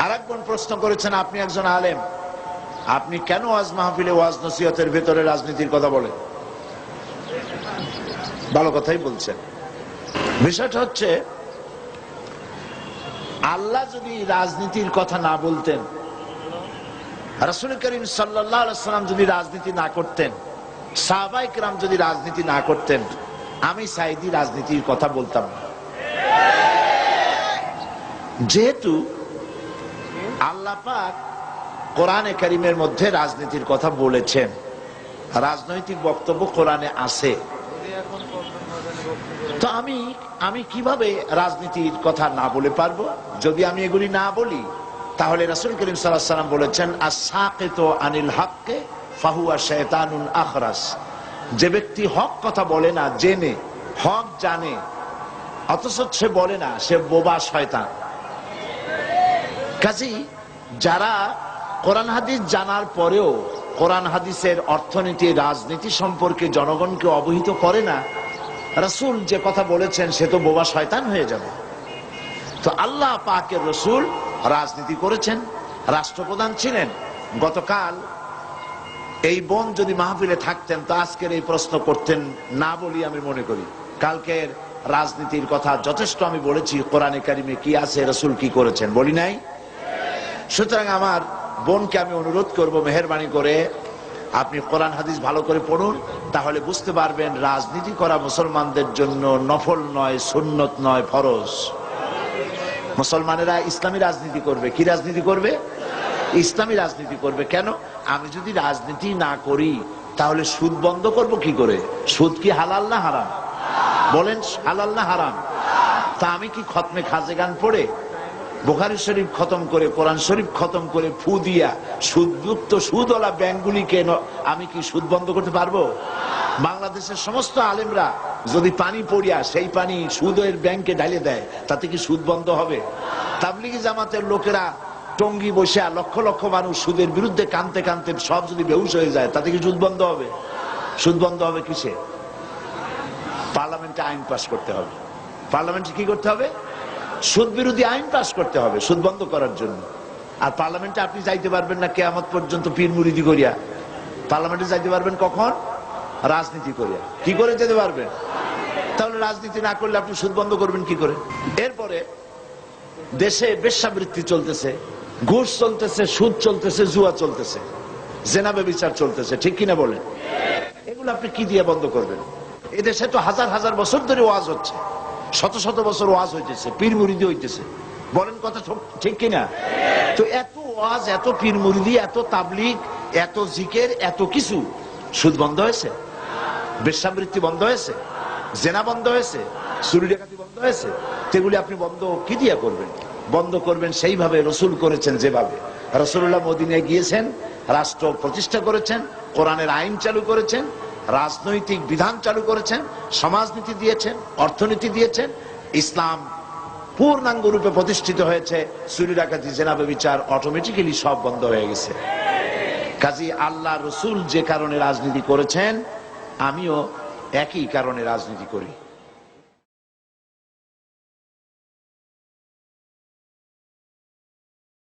আরেকজন প্রশ্ন করেছেন, আপনি একজন আলেম, আপনি কেন ওয়াজ মাহফিলে ওয়াজ নসিহতের ভেতরে রাজনীতির কথা বলেন? ভালো কথাই বলছেন। বিষয়টা হচ্ছে, আল্লাহ যদি রাজনীতির কথা না বলতেন, রাসূল করিম সাল্লাল্লাহু আলাইহি ওয়াসাল্লাম যদি রাজনীতি না করতেন, সাহাবায়ে কেরাম যদি রাজনীতি না করতেন, আমি সাঈদী রাজনীতির কথা বলতাম না। যেহেতু আল্লাহ পাক কোরআনে কারীমের মধ্যে রাজনীতির কথা বলেছেন, রাজনৈতিক বক্তব্য কোরআনে আছে, তো আমি কিভাবে রাজনীতির কথা না বলে পারবো? যদি আমি এগুলি না বলি, তাহলে রাসূল করিম সাল্লাল্লাহু আলাইহি ওয়াসাল্লাম বলেছেন, আস-সাকিতু আনিল হাক্কি ফাহুয়া শায়তানুন আখরাস। যে ব্যক্তি হক কথা বলে না, জেনে হক জানে অথচ সে বলে না, সে বোবা শয়তান। কাজেই যারা কোরআন হাদিস জানার পরেও কোরআন হাদিসের অর্থনীতি, রাজনীতি সম্পর্কে জনগণকে অবহিত করে না, রাসূল যে কথা বলেছেন সে তো বোবা শয়তান হয়ে যাবে। তো আল্লাহ পাকের রাসূল রাজনীতি করেছেন, রাষ্ট্রপ্রধান ছিলেন। গতকাল এই বোন যদি মাহফিলে থাকতেন তো আজকের এই প্রশ্ন করতেন না বলি আমি মনে করি। কালকের রাজনীতির কথা যথেষ্ট আমি বলেছি, কোরআনে কারিমে কি আছে, রাসূল কি করেছেন, বলি নাই? সুতরাং আমার বোনকে আমি অনুরোধ করব, মেহেরবানি করে আপনি কোরআন হাদিস ভালো করে পড়ুন, তাহলে বুঝতে পারবেন রাজনীতি করা মুসলমানদের জন্য নফল নয়, সুন্নত নয়, ফরজ। মুসলমানেরা ইসলামী রাজনীতি করবে। কি রাজনীতি করবে? ইসলামী রাজনীতি করবে। কেন? আমি যদি রাজনীতি না করি তাহলে সুদ বন্ধ করব কি করে? সুদ কি হালাল না হারাম? বলেন, হালাল না হারাম? তা আমি কি খতমে খাজেগান পড়ে, বুখারী শরীফ খতম করে, কোরআন শরীফ খতম করে, ফু দিয়া সুদযুক্ত সুদওয়ালা ব্যাংকগুলিকে আমি কি সুদ বন্ধ করতে পারবো? বাংলাদেশের সমস্ত আলেমরা যদি পানি পড়িয়া সেই পানি সুদের ব্যাংকে ঢালে দেয়, তাতে কি সুদ বন্ধ হবে? তাবলিগি জামাতের লোকেরা টঙ্গি বসে লক্ষ লক্ষ মানুষ সুদের বিরুদ্ধে কানতে কানতে সব যদি বেহুশ হয়ে যায়, তাতে কি সুদ বন্ধ হবে? সুদ বন্ধ হবে কিসে? পার্লামেন্টে আইন পাস করতে হবে। পার্লামেন্টে কি করতে হবে? সুদ বিরোধী আইন পাস করতে হবে সুদ বন্ধ করার জন্য। আর পার্লামেন্টে আপনি যাইতে পারবেন না কিয়ামত পর্যন্ত পীর মুরিদি করিয়া। পার্লামেন্টে যাইতে পারবেন কখন? রাজনীতি করিয়া। কি করে যেতে পারবেন? তাহলে রাজনীতি না করলে আপনি সুদ বন্ধ করবেন কি করে? এরপরে দেশে বেশ্যাবৃত্তি চলতেছে, ঘুষ চলতেছে, সুদ চলতেছে, জুয়া চলতেছে, জেনা ব্যভিচার চলতেছে, ঠিক কিনা বলেন? এগুলো আপনি কি দিয়ে বন্ধ করবেন? এদেশে তো হাজার হাজার বছর ধরে ওয়াজ হচ্ছে, শত শত বছর ওয়াজ হইতেছে, পীর মুরিদি হইতেছে, বলেন কথা ঠিক কিনা? তো এত ওয়াজ, এত পীর মুরিদি, এত তাবলীগ, এত জিকির, এত কিছু, সুদ বন্ধ হয়েছে? বেশ্যাবৃত্তি বন্ধ হয়েছে? জেনা বন্ধ হয়েছে? চুরি ডাকাতি বন্ধ হয়েছে? সেগুলি আপনি বন্ধ কি দিয়ে করবেন? বন্ধ করবেন সেইভাবে রাসূল করেছেন, যেভাবে রাসূলুল্লাহ মদিনায় গিয়েছেন, রাষ্ট্র প্রতিষ্ঠা করেছেন, কোরআনের আইন চালু করেছেন, রাজনৈতিক বিধান চালু করেছেন, সমাজনীতি দিয়েছেন, অর্থনীতি দিয়েছেন, ইসলাম পূর্ণাঙ্গ রূপে প্রতিষ্ঠিত হয়েছে। চুরি ডাকাতি, জেনা ব্যভিচার অটোমেটিক্যালি সব বন্ধ হয়ে গেছে। কাজী আল্লাহ রাসূল যে কারণে রাজনীতি করেছেন, আমিও একই কারণে রাজনীতি করি।